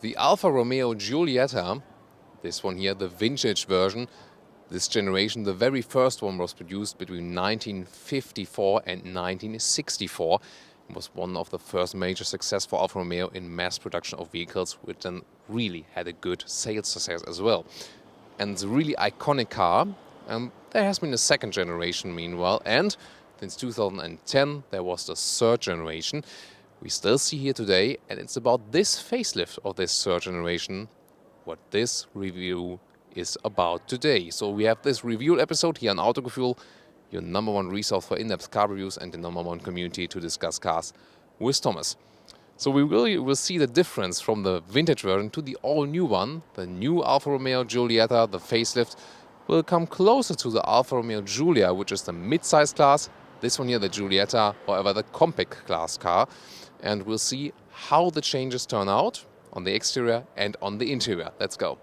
The Alfa Romeo Giulietta, this one here, the vintage version, this generation, the very first one was produced between 1954 and 1964. It was one of the first major success for Alfa Romeo in mass production of vehicles, which then really had a good sales success as well. And it's a really iconic car. There has been a second generation meanwhile, and since 2010 there was the third generation. We still see here today, and it's about this facelift of this third generation what this review is about today. So we have this review episode here on Autogefühl, your #1 resource for in-depth car reviews and the #1 community to discuss cars with Thomas. So we really will see the difference from the vintage version to the all-new one. The new Alfa Romeo Giulietta, the facelift, will come closer to the Alfa Romeo Giulia, which is the mid-size class. This one here, the Giulietta, however, the compact class car. And we'll see how the changes turn out on the exterior and on the interior. Let's go.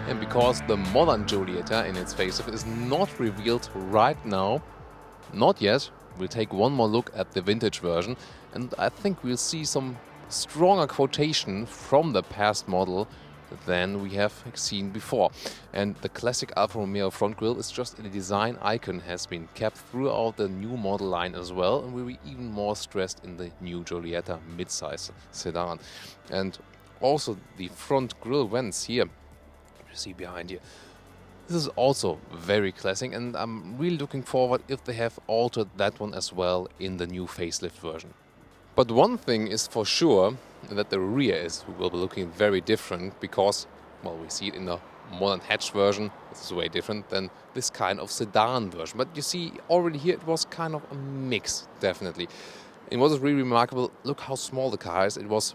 And because the modern Giulietta in its facelift is not revealed right now, not yet, we'll take one more look at the vintage version, and I think we'll see some stronger quotation from the past model than we have seen before. And the classic Alfa Romeo front grille is just a design icon, has been kept throughout the new model line as well, and will be even more stressed in the new Giulietta midsize sedan. And also the front grille vents here, you see behind here, this is also very classic, and I'm really looking forward if they have altered that one as well in the new facelift version. But one thing is for sure, that the rear will be looking very different because, well, we see it in the modern hatch version. This is way different than this kind of sedan version. But you see already here it was kind of a mix, definitely. And what is really remarkable, look how small the car is. It was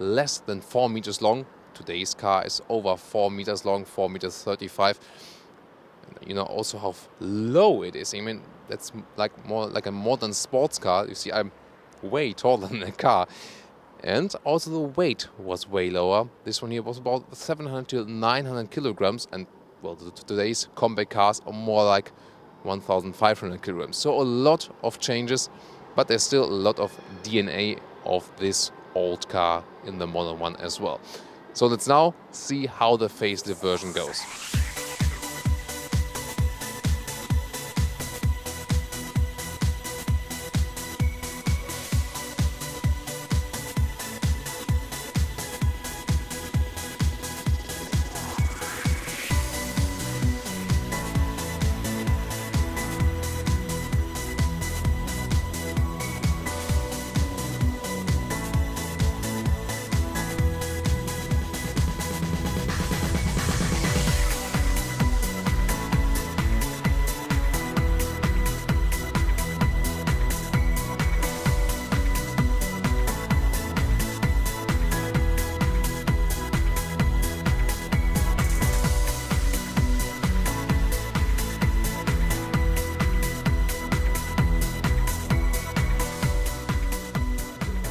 less than 4 meters long. Today's car is over 4 meters long, 4 meters 35. And you know also how low it is. I mean, that's more like a modern sports car. You see, I'm way taller than a car. And also the weight was way lower. This one here was about 700 to 900 kilograms, and well, today's compact cars are more like 1,500 kilograms. So a lot of changes, but there's still a lot of DNA of this old car in the modern one as well. So let's now see how the facelift version goes.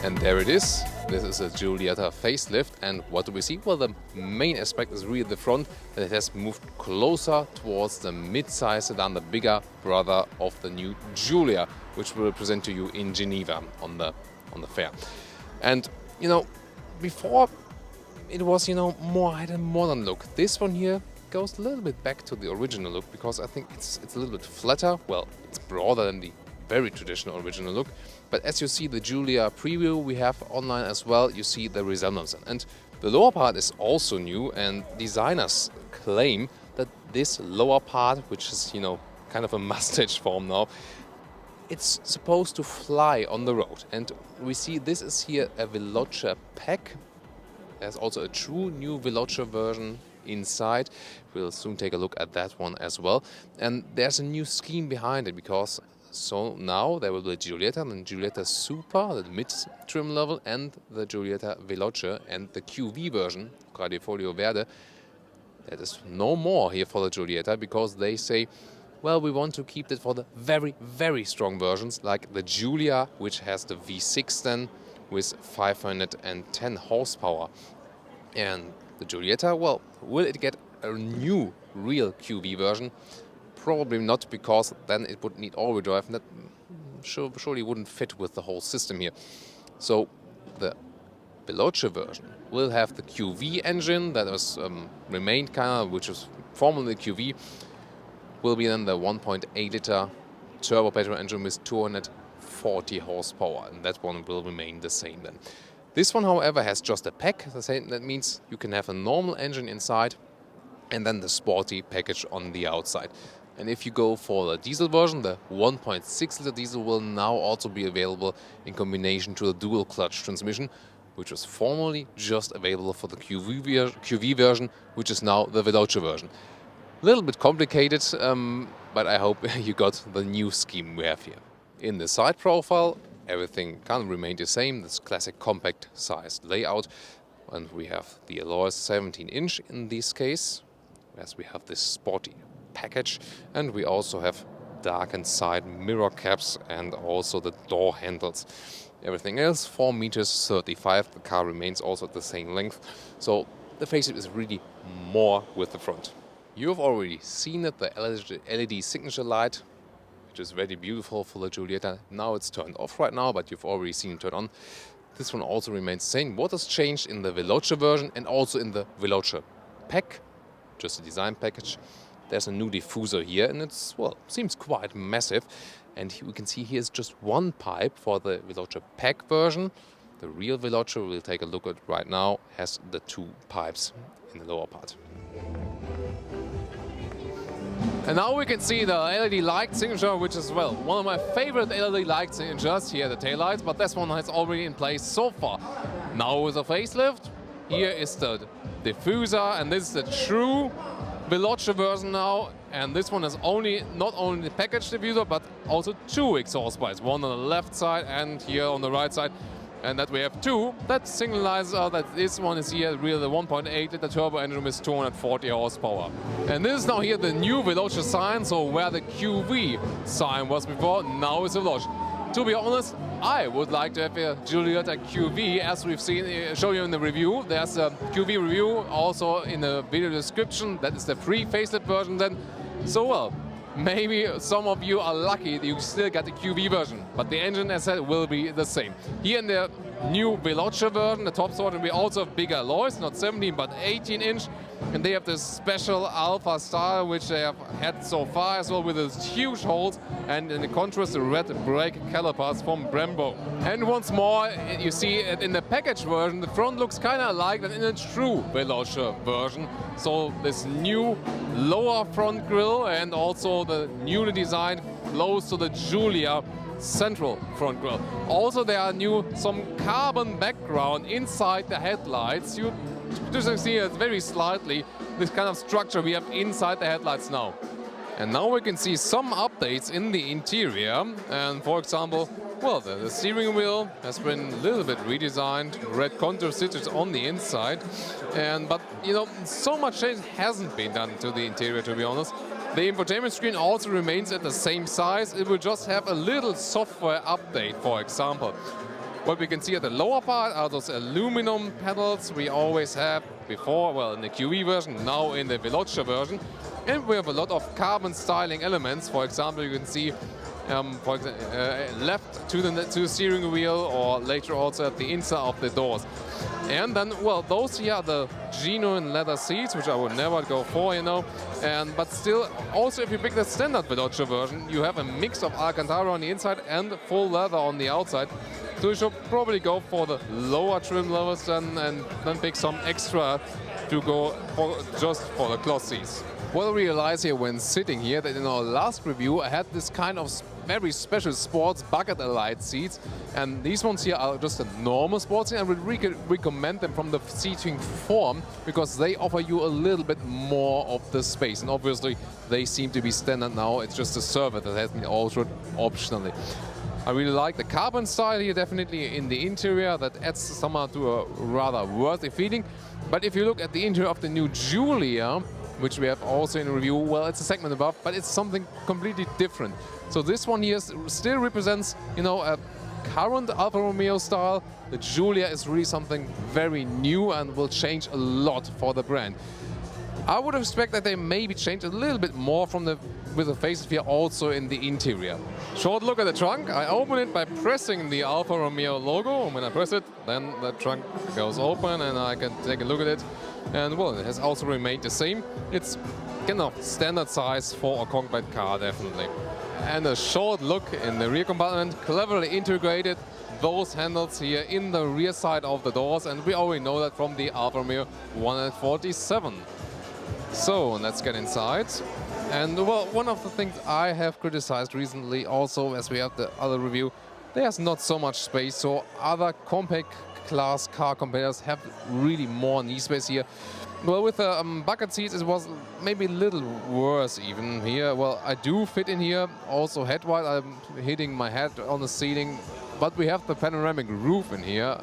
And there it is. This is a Giulietta facelift, and what do we see? Well, the main aspect is really the front, that it has moved closer towards the mid-size sedan, the bigger brother of the new Giulia, which we'll present to you in Geneva on the fair. And you know, before it was more had a modern look. This one here goes a little bit back to the original look because I think it's a little bit flatter. Well, it's broader than the very traditional original look. But as you see the Giulia preview we have online as well, you see the resemblance. And the lower part is also new, and designers claim that this lower part, which is kind of a mustache form now, it's supposed to fly on the road. And we see this is here a Veloce pack. There's also a true new Veloce version inside. We'll soon take a look at that one as well. And there's a new scheme behind it because so now there will be Giulietta and Giulietta Super, the mid-trim level, and the Giulietta Veloce, and the QV version, Gradifolio Verde. There is no more here for the Giulietta because they say, well, we want to keep it for the very, very strong versions like the Giulia, which has the V6 then with 510 horsepower. And the Giulietta, well, will it get a new real QV version? Probably not, because then it would need all-wheel drive, and that surely wouldn't fit with the whole system here. So the Veloce version will have the QV engine that was remained kind of, which was formerly QV, will be then the 1.8 liter turbo petrol engine with 240 horsepower, and that one will remain the same then. This one, however, has just a pack. That means you can have a normal engine inside and then the sporty package on the outside. And if you go for the diesel version, the 1.6 liter diesel will now also be available in combination to the dual clutch transmission, which was formerly just available for the QV version, which is now the Veloce version. A little bit complicated, but I hope you got the new scheme we have here. In the side profile, everything kind of remained the same, this classic compact sized layout. And we have the alloys 17-inch in this case, as we have this sporty package, and we also have darkened side mirror caps and also the door handles. Everything else 4 meters 35. The car remains also at the same length, so the facelift is really more with the front. You have already seen it, the LED signature light, which is very beautiful for the Giulietta. Now it's turned off right now, but you've already seen it turn on. This one also remains the same. What has changed in the Veloce version and also in the Veloce pack, just a design package, there's a new diffuser here, and it's, well, seems quite massive. And we can see here's just one pipe for the Veloce pack version. The real Veloce, we'll take a look at right now, has the 2 pipes in the lower part. And now we can see the LED light signature, which is, well, one of my favorite LED light signatures here, the taillights, but this one is already in place so far. Now with the facelift, here is the diffuser, and this is the true Veloce version now, and this one is not only the package diffuser, but also 2 exhaust pipes, one on the left side and here on the right side. And that we have 2, that signalizes that this one is here really the 1.8 liter turbo engine with 240 horsepower. And this is now here the new Veloce sign, so where the QV sign was before, now is Veloce. To be honest, I would like to have a Giulietta QV, as we've seen, show you in the review. There's a QV review also in the video description. That is the pre-facelift version then. So, well, maybe some of you are lucky that you still get the QV version, but the engine, as I said, will be the same. Here in the new Veloce version, the top sort will be also bigger alloys, not 17 but 18-inch, and they have this special Alfa style which they have had so far as well, with these huge holes, and in the contrast the red brake calipers from Brembo. And once more, you see it in the package version, the front looks kind of like that in a true Veloce version. So this new lower front grille and also the newly designed close to the Giulia central front grille. Also there are some carbon background inside the headlights. You just see it very slightly, this kind of structure we have inside the headlights now. And now we can see some updates in the interior, and for example, well, the steering wheel has been a little bit redesigned, red contour stitches on the inside, but you know, so much change hasn't been done to the interior, to be honest. The infotainment screen also remains at the same size. It will just have a little software update, for example. What we can see at the lower part are those aluminum pedals we always have before, well, in the QV version, now in the Veloce version. And we have a lot of carbon styling elements. For example, you can see left to the steering wheel, or later also at the inside of the doors. And then, well, those here are the genuine leather seats, which I would never go for, you know. But still, also if you pick the standard Veloce version, you have a mix of Alcantara on the inside and full leather on the outside. So you should probably go for the lower trim levels then, and then pick some extra to go just for the cloth seats. Well, I realize here when sitting here that in our last review I had this kind of very special sports bucket light seats, and these ones here are just a normal sports seat. I would recommend them from the seating form because they offer you a little bit more of the space, and obviously they seem to be standard now. It's just a server that has been altered optionally. I really like the carbon style here, definitely in the interior. That adds somehow to a rather worthy feeling. But if you look at the interior of the new Giulia, which we have also in review, well, it's a segment above, but it's something completely different. So this one here still represents, you know, a current Alfa Romeo style. The Giulia is really something very new and will change a lot for the brand. I would expect that they maybe change a little bit more with the facelift here also in the interior. Short look at the trunk. I open it by pressing the Alfa Romeo logo. And when I press it, then the trunk goes open and I can take a look at it. And well, it has also remained the same. It's kind of standard size for a compact car, definitely. And a short look in the rear compartment, cleverly integrated those handles here in the rear side of the doors, and we already know that from the Alfa Romeo 147. So let's get inside. And well, one of the things I have criticized recently also, as we have the other review, there's not so much space, so other compact class car competitors have really more knee space here. Well, with the bucket seats, it was maybe a little worse even here. Well, I do fit in here, also head-wise, I'm hitting my head on the ceiling, but we have the panoramic roof in here.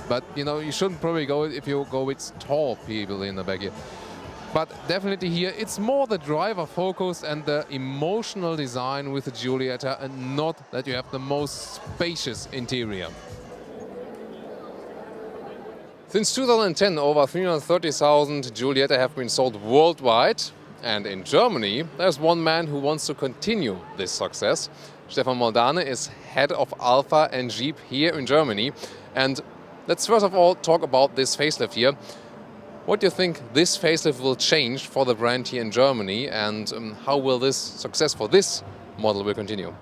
But, you know, you shouldn't probably go if you go with tall people in the back here. But definitely here, it's more the driver focus and the emotional design with the Giulietta, and not that you have the most spacious interior. Since 2010, over 330,000 Giulietta have been sold worldwide. And in Germany, there's one man who wants to continue this success. Stefan Moldane is head of Alfa and Jeep here in Germany. And let's first of all talk about this facelift here. What do you think this facelift will change for the brand here in Germany, and how will this success for this model will continue?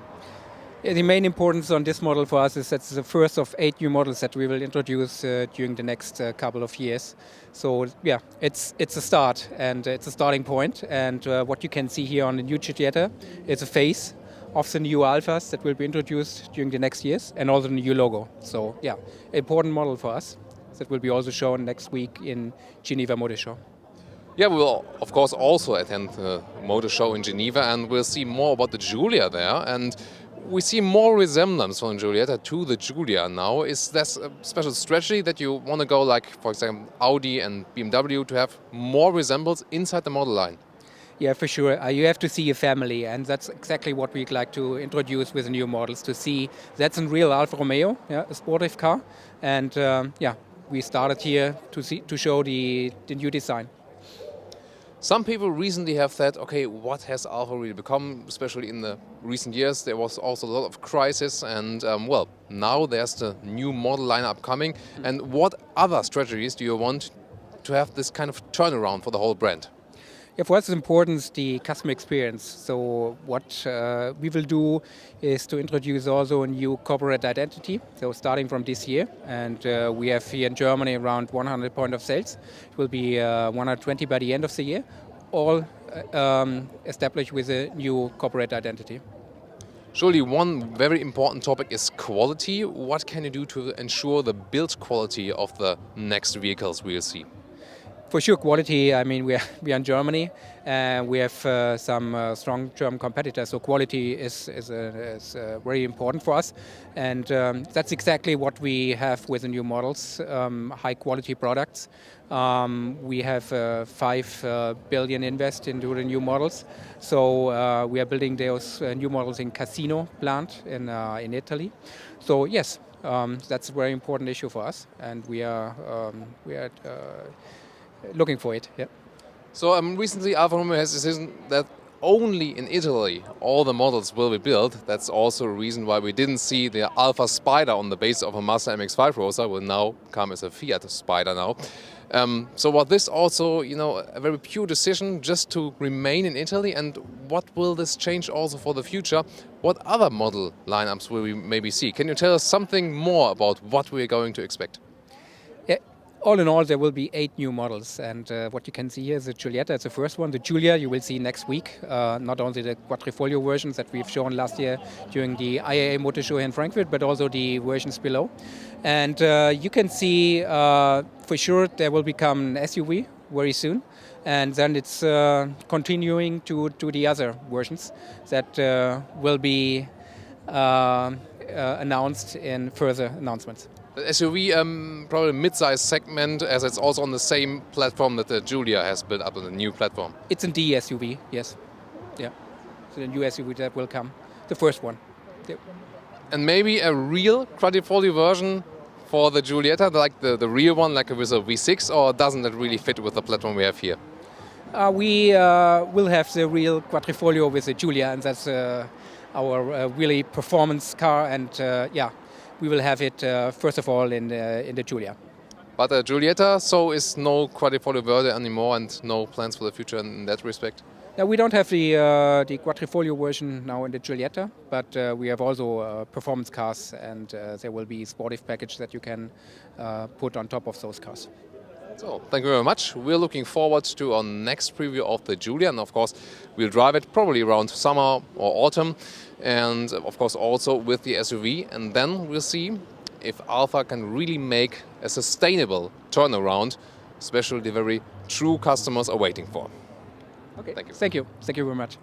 Yeah, the main importance on this model for us is that it's the first of 8 new models that we will introduce during the next couple of years. So yeah, it's a start, and it's a starting point. And what you can see here on the new Giulietta is a face of the new Alphas that will be introduced during the next years, and also the new logo. So yeah, important model for us that will be also shown next week in Geneva Motor Show. Yeah, we will of course also attend the Motor Show in Geneva, and we'll see more about the Giulia there. And we see more resemblance from Giulietta to the Giulia now. Is there a special strategy that you want to go, like, for example, Audi and BMW, to have more resemblance inside the model line? Yeah, for sure. You have to see a family, and that's exactly what we'd like to introduce with the new models, to see that's a real Alfa Romeo, yeah, a sportive car. And yeah, we started here to show the new design. Some people recently have said, okay, what has Alfa really become? Especially in the recent years, there was also a lot of crisis, and well, now there's the new model lineup coming. And what other strategies do you want to have this kind of turnaround for the whole brand? Yeah, for us it's important the customer experience. So what we will do is to introduce also a new corporate identity. So starting from this year, and we have here in Germany around 100 point of sales. It will be 120 by the end of the year, all established with a new corporate identity. Surely one very important topic is quality. What can you do to ensure the build quality of the next vehicles we'll see? For sure, quality. I mean, we are in Germany, and we have some strong German competitors. So quality is very important for us, and that's exactly what we have with the new models. High quality products. We have 5 billion invest into the new models. So we are building those new models in Casino plant in Italy. So yes, that's a very important issue for us, and we are looking for it. Yeah. So recently Alfa Romeo has decided that only in Italy all the models will be built. That's also a reason why we didn't see the Alfa Spider on the base of a Mazda MX-5 Roadster, will now come as a Fiat Spider now. So was this also, you know, a very pure decision just to remain in Italy? And what will this change also for the future? What other model lineups will we maybe see? Can you tell us something more about what we're going to expect? All in all, there will be 8 new models, and what you can see here is the Giulietta. It's the first one. The Giulia you will see next week. Not only the Quadrifoglio versions that we've shown last year during the IAA Motor Show in Frankfurt, but also the versions below. And you can see for sure there will become an SUV very soon, and then it's continuing to the other versions that will be announced in further announcements. The SUV, probably mid-size segment, as it's also on the same platform that the Giulia has built up on the new platform. It's a D SUV, yes. Yeah. So the new SUV that will come, the first one. Yep. And maybe a real Quadrifoglio version for the Giulietta, like the real one, like with a V6, or doesn't it really fit with the platform we have here? We will have the real quadrifoglio with the Giulia, and that's our really performance car. And we will have it first of all in the Giulia. But Giulietta, so is no Quadrifoglio Verde anymore, and no plans for the future in that respect? Now, we don't have the quadrifoglio version now in the Giulietta, but we have also performance cars, and there will be sportive package that you can put on top of those cars. So, thank you very much. We're looking forward to our next preview of the Giulia, and of course we'll drive it probably around summer or autumn, and of course also with the SUV, and then we'll see if Alfa can really make a sustainable turnaround, especially the very true customers are waiting for. Okay. Thank you. Thank you. Thank you very much.